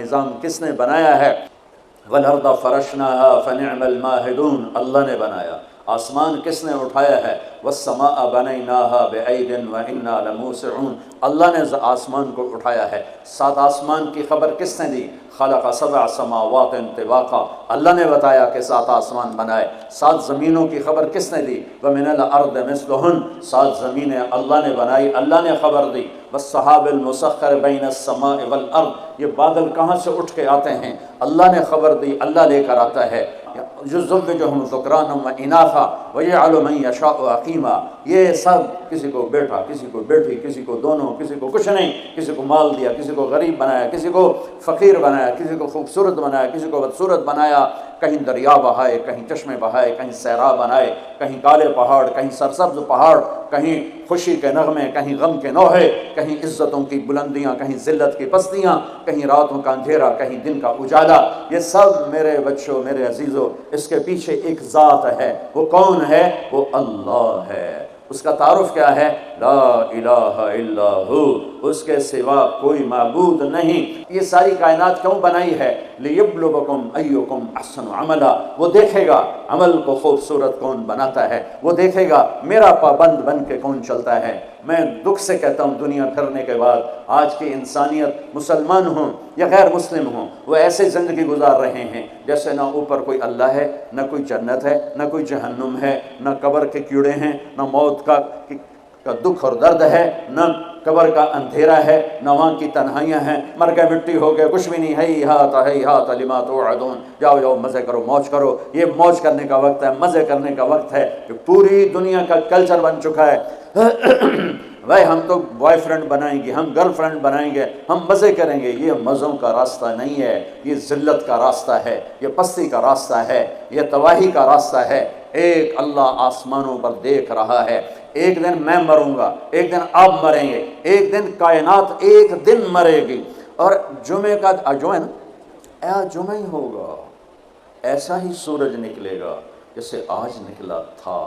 نظام کس نے بنایا ہے؟ وَالْأَرْضَ فَرَشْنَاهَا فَنِعْمَ الْمَاهِدُونَ، اللہ نے بنایا۔ آسمان کس نے اٹھایا ہے؟ وَالسَّمَاءَ بَنَيْنَاهَا بِأَيْدٍ وَإِنَّا لَمُوسِعُونَ، اللہ نے آسمان کو اٹھایا ہے۔ 7 آسمان کی خبر کس نے دی؟ خلق 7 سماوات طباقا، اللہ نے بتایا کہ 7 آسمان بنائے۔ 7 زمینوں کی خبر کس نے دی؟ وَمِنَ الْأَرْضِ مِثْلُهُنَّ، 7 زمینیں اللہ نے بنائی، اللہ نے خبر دی۔ وَالسَّحَابِ الْمُسَخَّرِ بَيْنَ السَّمَاءِ وَالْأَرْضِ، یہ بادل کہاں سے اٹھ کے آتے ہیں؟ اللہ نے خبر دی، اللہ لے کر آتا ہے۔ يُزَوِّجُهُمْ ذُكْرَانًا وَإِنَاثًا وَيَجْعَلُ مَن يَشَاءُ عَقِيمًا، یہ سب کسی کو بیٹا، کسی کو بیٹی، کسی کو دونوں، کسی کو کچھ نہیں، کسی کو مال دیا، کسی کو غریب بنایا، کسی کو فقیر بنایا، کسی کو خوبصورت بنایا، کسی کو بدصورت بنایا، کہیں دریا بہائے، کہیں چشمے بہائے، کہیں صحرا بنائے، کہیں کالے پہاڑ، کہیں سرسبز پہاڑ، کہیں خوشی کے نغمے، کہیں غم کے نوحے، کہیں عزتوں کی بلندیاں، کہیں ذلت کی پستیاں، کہیں راتوں کا اندھیرا، کہیں دن کا اجالا۔ یہ سب میرے بچوں، میرے عزیزوں، اس کے پیچھے ایک ذات ہے۔ وہ کون ہے؟ وہ اللہ ہے۔ اس کا تعارف کیا ہے؟ لا الہ الا ہو، اس کے سوا کوئی معبود نہیں۔ یہ ساری کائنات کیوں بنائی ہے؟ لیبلوکم ایکم احسن عملا، وہ دیکھے گا عمل کو خوبصورت کون بناتا ہے، وہ دیکھے گا میرا پابند بن کے کون چلتا ہے۔ میں دکھ سے کہتا ہوں، دنیا پھرنے کے بعد آج کی انسانیت، مسلمان ہوں یا غیر مسلم ہوں، وہ ایسے زندگی گزار رہے ہیں جیسے نہ اوپر کوئی اللہ ہے، نہ کوئی جنت ہے، نہ کوئی جہنم ہے، نہ قبر کے کیڑے ہیں، نہ موت کا دکھ اور درد ہے، نہ قبر کا اندھیرا ہے، نہ وہاں کی تنہائیاں ہیں، مر گئے مٹی ہو گئے، کچھ بھی نہیں۔ ہیہات لما توعدون، جاؤ جاؤ مزے کرو، موج کرو۔ یہ موج کرنے کا وقت ہے، مزے کرنے کا وقت ہے، کہ پوری دنیا کا کلچر بن چکا ہے۔ بھائی ہم تو بوائے فرینڈ بنائیں گے، ہم گرل فرینڈ بنائیں گے، ہم مزے کریں گے۔ یہ مزوں کا راستہ نہیں ہے، یہ ذلت کا راستہ ہے، یہ پستی کا راستہ ہے، یہ تباہی کا راستہ ہے۔ ایک اللہ آسمانوں پر دیکھ رہا ہے۔ ایک دن میں مروں گا، ایک دن آپ مریں گے، ایک دن کائنات ایک دن مرے گی۔ اور جمعے کا جو ہے نا، جمعہ ہی ہوگا، ایسا ہی سورج نکلے گا جیسے آج نکلا تھا۔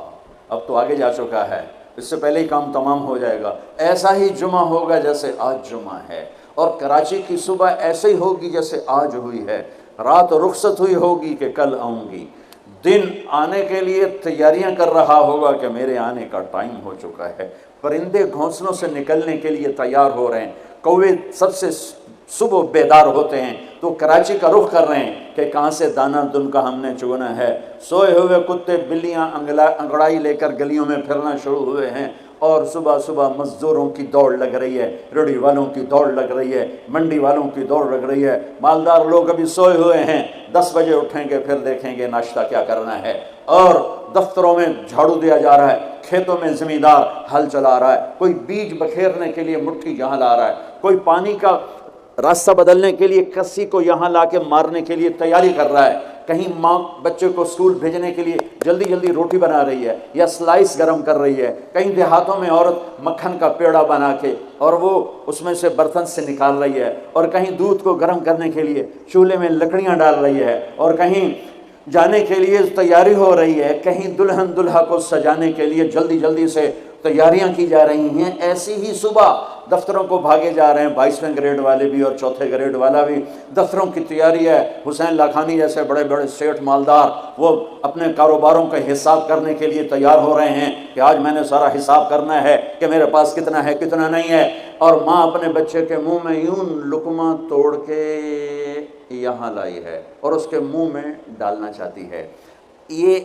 اب تو آگے جا چکا ہے، اس سے پہلے ہی کام تمام ہو جائے گا۔ ایسا ہی جمعہ ہوگا جیسے آج جمعہ ہے، اور کراچی کی صبح ایسے ہی ہوگی جیسے آج ہوئی ہے۔ رات رخصت ہوئی ہوگی کہ کل آؤں گی۔ دن آنے کے لیے تیاریاں کر رہا ہوگا کہ میرے آنے کا ٹائم ہو چکا ہے۔ پرندے گھونسلوں سے نکلنے کے لیے تیار ہو رہے ہیں، کوے سب سے صبح بیدار ہوتے ہیں تو کراچی کا رخ کر رہے ہیں کہ کہاں سے دانہ دن کا ہم نے چگنا ہے۔ سوئے ہوئے کتے بلیاں انگڑائی لے کر گلیوں میں پھرنا شروع ہوئے ہیں، اور صبح صبح مزدوروں کی دوڑ لگ رہی ہے، ریڑھی والوں کی دوڑ لگ رہی ہے، منڈی والوں کی دوڑ لگ رہی ہے۔ مالدار لوگ ابھی سوئے ہوئے ہیں، 10 بجے اٹھیں گے، پھر دیکھیں گے ناشتہ کیا کرنا ہے۔ اور دفتروں میں جھاڑو دیا جا رہا ہے، کھیتوں میں زمیندار ہل چلا رہا ہے، کوئی بیج بکھیرنے کے لیے مٹھی یہاں لا رہا ہے، کوئی پانی کا راستہ بدلنے کے لیے کسی کو یہاں لا کے مارنے کے لیے تیاری کر رہا ہے، کہیں ماں بچے کو اسکول بھیجنے کے لیے جلدی جلدی روٹی بنا رہی ہے یا سلائس گرم کر رہی ہے، کہیں دیہاتوں میں عورت مکھن کا پیڑا بنا کے اور وہ اس میں سے برتن سے نکال رہی ہے، اور کہیں دودھ کو گرم کرنے کے لیے چولہے میں لکڑیاں ڈال رہی ہے، اور کہیں جانے کے لیے تیاری ہو رہی ہے، کہیں دلہن دلہا کو سجانے کے لیے جلدی جلدی سے تیاریاں کی جا رہی ہیں۔ ایسی ہی صبح دفتروں کو بھاگے جا رہے ہیں، 22ویں گریڈ والے بھی اور 4تھے گریڈ والا بھی۔ دفتروں کی تیاری ہے، حسین لاکھانی جیسے بڑے بڑے سیٹھ مالدار وہ اپنے کاروباروں کا حساب کرنے کے لیے تیار ہو رہے ہیں کہ آج میں نے سارا حساب کرنا ہے کہ میرے پاس کتنا ہے کتنا نہیں ہے۔ اور ماں اپنے بچے کے منہ میں یوں لقمہ توڑ کے یہاں لائی ہے اور اس کے منہ میں ڈالنا چاہتی ہے۔ یہ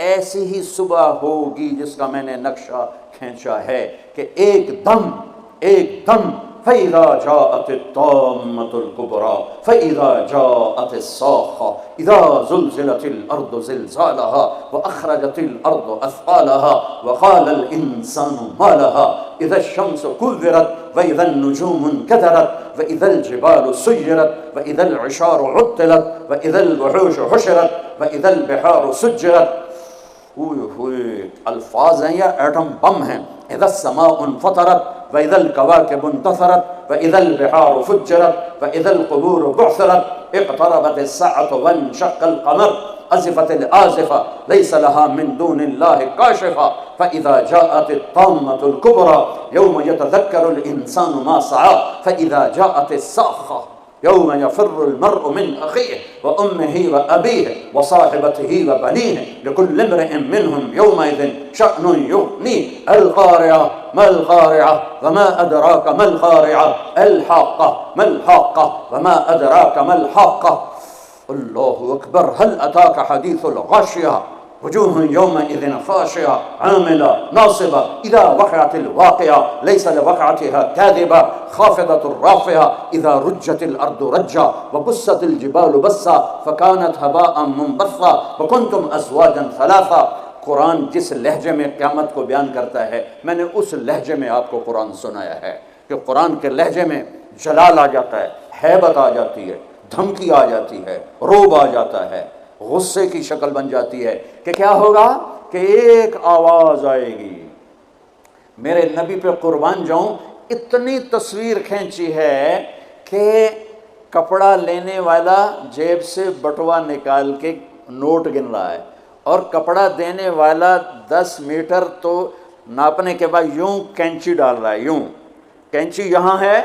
ایسی ہی صبح ہوگی جس کا میں نے نقشہ کھینچا ہے کہ ایک دم فَإِذَا جَاءَتِ الطَّامَّةُ الْكُبْرَى فَإِذَا جَاءَتِ الصَّاخَّةُ إِذَا زُلْزِلَتِ الْأَرْضُ زِلْزَالَهَا وَأَخْرَجَتِ الْأَرْضُ أَثْقَالَهَا وَقَالَ الْإِنسَانُ مَا لَهَا إِذَا الشَّمْسُ كُوِّرَتْ وَإِذَا النُّجُومُ انكَدَرَتْ وَإِذَا الْجِبَالُ سُيِّرَتْ وَإِذَا الْعِشَارُ عُطِّلَتْ وَإِذَا الْوُحُوشُ حُشِرَتْ وَإِذَا الْبِحَارُ سُجِّرَتْ۔ الفاظ ہیں یا ایٹم بم ہیں۔ اذا السماء انفطرت واذا الكواكب انتثرت واذا البحار فجرت واذا القبور بعثرت اقتربت الساعة وانشق القمر ازفت الآزفة ليس لها من دون الله كاشفة فإذا جاءت الطامة الكبرى يوم يتذكر الإنسان ما سعى فإذا جاءت الصاخة یوم یفر المرء من اخیہ وامہ وابیہ وصاحبتہ وبنیہ لکل امرئ منہم یومئذ شأن یغنیہ القارعہ ما القارعہ وما ادراک ما القارعہ الحاقہ ما الحاقہ وما ادراک ما الحاقہ اللہ اکبر هل اتاک حدیث الغاشیہ وجوہ یومئذ خاشعہ عاملہ ناصبہ اذا وقعت الواقعہ لیس لوقعتها کاذبہ خافضۃ رافعہ اذا رجت الارض رجا وبست الجبال بسا فکانت هباء منبثا وکنتم ازواجا ثلاثا۔ قرآن جس لہجے میں قیامت کو بیان کرتا ہے، میں نے اس لہجے میں آپ کو قرآن سنایا ہے کہ قرآن کے لہجے میں جلال آ جاتا ہے، ہیبت آ جاتی ہے، دھمکی آ جاتی ہے، روب آ جاتا ہے، غصے کی شکل بن جاتی ہے کہ کیا ہوگا کہ ایک آواز آئے گی۔ میرے نبی پہ قربان جاؤں، اتنی تصویر کھینچی ہے کہ کپڑا لینے والا جیب سے بٹوا نکال کے نوٹ گن رہا ہے، اور کپڑا دینے والا 10 میٹر تو ناپنے کے بعد یوں کینچی ڈال رہا ہے، یوں کینچی یہاں ہے،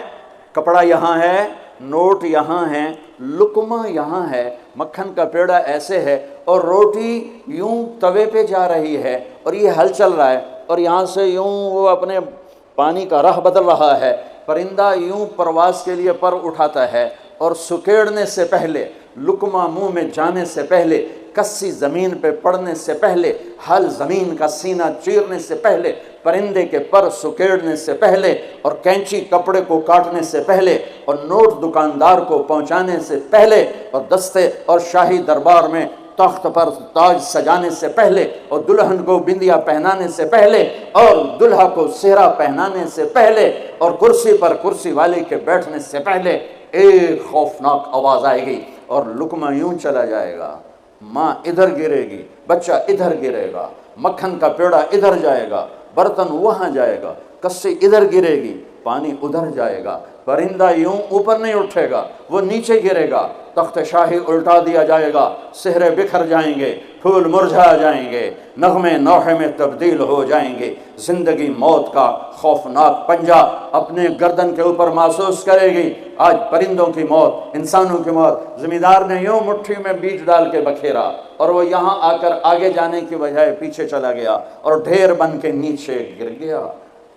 کپڑا یہاں ہے، نوٹ یہاں ہے، لقمہ یہاں ہے، مکھن کا پیڑا ایسے ہے، اور روٹی یوں توے پہ جا رہی ہے، اور یہ ہل چل رہا ہے، اور یہاں سے یوں وہ اپنے پانی کا راہ بدل رہا ہے، پرندہ یوں پرواز کے لیے پر اٹھاتا ہے، اور سکیڑنے سے پہلے، لقمہ منہ میں جانے سے پہلے، کسی زمین پہ پڑنے سے پہلے، ہل زمین کا سینہ چیرنے سے پہلے، پرندے کے پر سکیڑنے سے پہلے، اور کینچی کپڑے کو کاٹنے سے پہلے، اور نوٹ دکاندار کو پہنچانے سے پہلے، اور دستے اور شاہی دربار میں تخت پر تاج سجانے سے پہلے، اور دلہن کو بندیا پہنانے سے پہلے، اور دلہا کو سہرا پہنانے سے پہلے، اور کرسی پر کرسی والے کے بیٹھنے سے پہلے ایک خوفناک آواز آئے گی، اور لقمہ یوں چلا جائے گا، ماں ادھر گرے گی، بچہ ادھر گرے گا، مکھن کا پیڑا ادھر جائے گا، برتن وہاں جائے گا، کسی ادھر گرے گی، پانی ادھر جائے گا، پرندہ یوں اوپر نہیں اٹھے گا، وہ نیچے گرے گا، تخت شاہی الٹا دیا جائے گا، سہرے بکھر جائیں گے، پھول مرجھا جائیں گے، نغمے نوحے میں تبدیل ہو جائیں گے، زندگی موت کا خوفناک پنجہ اپنے گردن کے اوپر محسوس کرے گی۔ آج پرندوں کی موت، انسانوں کی موت، زمیندار نے یوں مٹھی میں بیج ڈال کے بکھیرا، اور وہ یہاں آ کر آگے جانے کی بجائے پیچھے چلا گیا، اور ڈھیر بن کے نیچے گر گیا،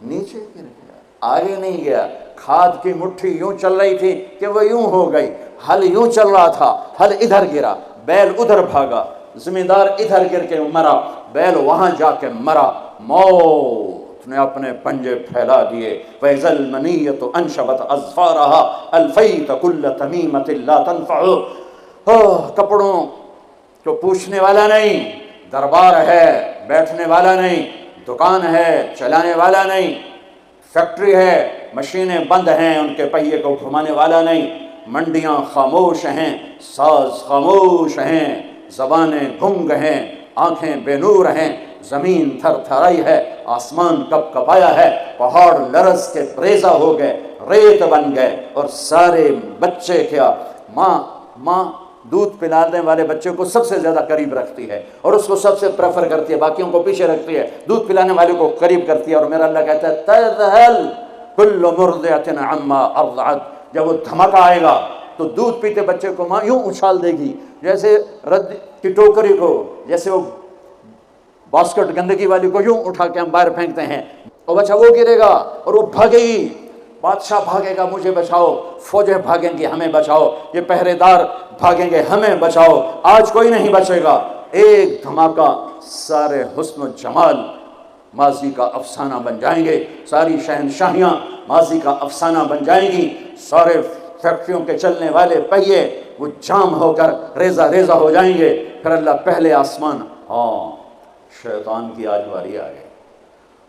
نیچے گر گیا، آگے نہیں گیا۔ کھاد کی مٹھی یوں چل رہی تھی کہ وہ یوں ہو گئی، ہل یوں چل رہا تھا، ہل ادھر گرا، بیل ادھر بھاگا، زمیندار ادھر گر کے مرا، بیل وہاں جا کے مرا، موت نے اپنے پنجے پھیلا دیے۔ وَإِذَا الْمَنِيَّةُ أَنْشَبَتْ أَظْفَارَهَا أَلْفَيْتَ كُلَّ تَمِيمَةٍ لَا تَنْفَعُ۔ کپڑوں کو پوچھنے والا نہیں، دربار ہے بیٹھنے والا نہیں، دکان ہے چلانے والا نہیں، فیکٹری ہے مشینیں بند ہیں ان کے پہیے کو گھمانے والا نہیں، منڈیاں خاموش ہیں، ساز خاموش ہیں، زبانیں گنگ ہیں، آنکھیں بے نور ہیں، زمین تھر تھرائی ہے، آسمان کپ کپایا ہے، پہاڑ لرز کے ریزہ ہو گئے، ریت بن گئے، اور سارے بچے کیا، ماں دودھ پلانے والے بچے کو سب سے زیادہ قریب رکھتی ہے، اور اس کو سب سے پریفر کرتی ہے، باقیوں کو پیچھے رکھتی ہے، دودھ پلانے والے کو قریب کرتی ہے۔ اور میرا اللہ کہتا ہے تذہل کل مرضعۃ عما ارضعت، جب وہ دھماکہ آئے گا تو دودھ پیتے بچے کو ماں یوں اچھال دے گی جیسے رد کی ٹوکری کو، جیسے وہ باسکٹ گندگی والی کو یوں اٹھا کے ہم باہر پھینکتے ہیں، اور بچہ وہ گرے گا اور وہ بھاگے گی، بادشاہ بھاگے گا مجھے بچاؤ، فوجیں بھاگیں گی ہمیں بچاؤ، یہ پہرے دار بھاگیں گے ہمیں بچاؤ، آج کوئی نہیں بچے گا۔ ایک دھماکہ، سارے حسن و جمال ماضی کا افسانہ بن جائیں گے، ساری شہنشاہیاں ماضی کا افسانہ بن جائیں گی، سارے فیکٹریوں کے چلنے والے پہیے وہ جام ہو کر ریزہ ریزہ ہو جائیں گے۔ پھر اللہ پہلے آسمان، شیطان کی آج باری آ گئی،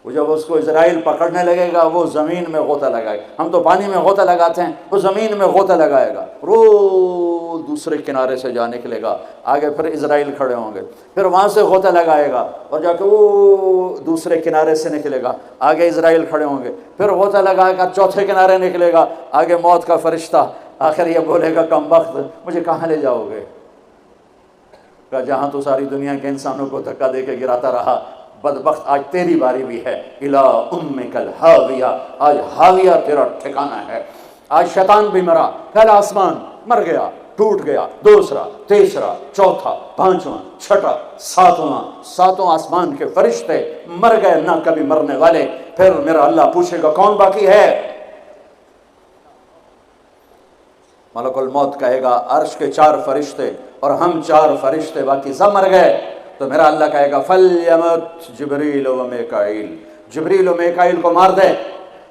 وہ جب اس کو اسرائیل پکڑنے لگے گا وہ زمین میں غوطہ لگائے گا، ہم تو پانی میں غوطہ لگاتے ہیں، وہ زمین میں غوطہ لگائے گا، روز دوسرے کنارے سے جا نکلے گا، آگے پھر اسرائیل کھڑے ہوں گے، پھر وہاں سے غوطہ لگائے گا اور جا کے وہ دوسرے کنارے سے نکلے گا، آگے اسرائیل کھڑے ہوں گے، پھر غوطہ لگائے گا، چوتھے کنارے نکلے گا، آگے موت کا فرشتہ، آخر یہ بولے گا کم بخت مجھے کہاں لے جاؤ گے؟ کہ جہاں تو ساری دنیا کے انسانوں کو دھکا دے کے گراتا رہا، بدبخت آج تیری باری بھی ہے، الی امک الہاویہ، آج ہاویہ تیرا ٹھکانہ ہے۔ آج شیطان بھی مرا، پہلا آسمان مر گیا، ٹوٹ گیا، دوسرا، تیسرا، چوتھا، پانچواں، چھٹا، ساتواں، ساتوں آسمان کے فرشتے مر گئے، نہ کبھی مرنے والے۔ پھر میرا اللہ پوچھے گا کون باقی ہے؟ ملک الموت کہے گا عرش کے 4 فرشتے اور ہم 4 فرشتے باقی سب مر گئے۔ تو میرا اللہ کہے گا فَلْيَمُتْ جبریل و میکائیل، جبریل و میکائیل کو مار دے۔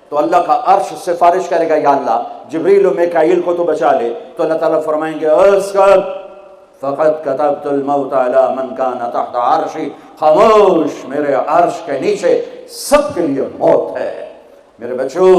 تو اللہ کا عرش سفارش کرے گا یا اللہ جبریل و میکائیل کو تو بچا لے۔ تو اللہ تعالیٰ فرمائیں گے اسکت فَقَدْ كَتَبْتُ الْمَوْتَ عَلَىٰ مَنْ كَانَ تَحْتَ عَرْشِي، خاموش، میرے عرش کے نیچے سب کے لیے موت ہے۔ میرے بچوں،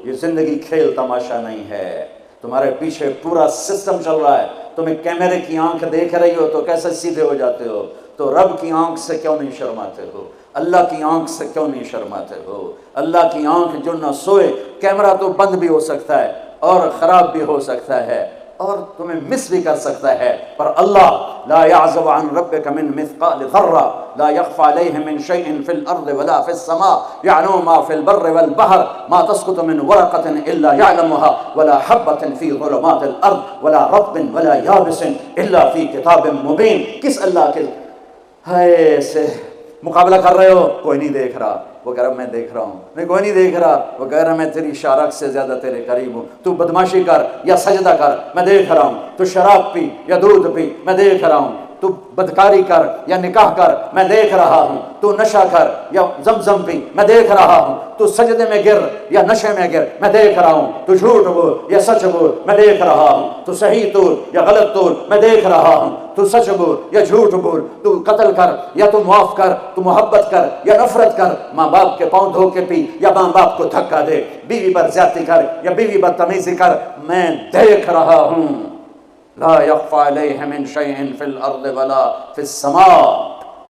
یہ زندگی کھیل تماشا نہیں ہے، تمہارے پیچھے پورا سسٹم چل رہا ہے۔ تمہیں کیمرے کی آنکھ دیکھ رہی ہو تو کیسے سیدھے ہو جاتے ہو؟ تو رب کی آنکھ سے کیوں نہیں شرماتے ہو؟ اللہ کی آنکھ سے کیوں نہیں شرماتے ہو؟ اللہ کی آنکھ جو نہ سوئے، کیمرہ تو بند بھی ہو سکتا ہے اور خراب بھی ہو سکتا ہے اور تمہیں مس بھی کر سکتا ہے، پر اللہ لا يعزب عن ربك من مثقال ذرة لا يخفى عليه من شيء في الأرض ولا في السماء يعلم ما في البر والبحر ما تسقط من ورقة إلا يعلمها ولا حبة في ظلمات الأرض ولا رطب ولا يابس إلا في كتاب مبين۔ کس اللہ کے ہے سے مقابلہ کر رہے ہو؟ کوئی نہیں دیکھ رہا، وہ کہہ رہا میں دیکھ رہا ہوں۔ نہیں کوئی نہیں دیکھ رہا، وہ کہہ رہا میں تیری شارک سے زیادہ تیرے قریب ہوں۔ تو بدماشی کر یا سجدہ کر، میں دیکھ رہا ہوں۔ تو شراب پی یا دودھ پی، میں دیکھ رہا ہوں۔ تو بدکاری کر یا نکاح کر، میں دیکھ رہا ہوں۔ تو نشہ کر یا زمزم پی، میں دیکھ رہا ہوں۔ تو سجدے میں گر یا نشے میں گر، میں دیکھ رہا ہوں۔ تو جھوٹ بول یا سچ بول، میں دیکھ رہا ہوں۔ تو صحیح تول یا غلط تول، میں دیکھ رہا ہوں۔ تو سچ بول یا جھوٹ بول، تو قتل کر یا تو معاف کر، تو محبت کر یا نفرت کر، ماں باپ کے پاؤں دھو کے پی یا ماں باپ کو دھکا دے، بیوی پر زیادتی کر یا بیوی بدتمیزی کر، میں دیکھ رہا ہوں۔ لا يخفى عليه من شيء في الأرض ولا في السماء۔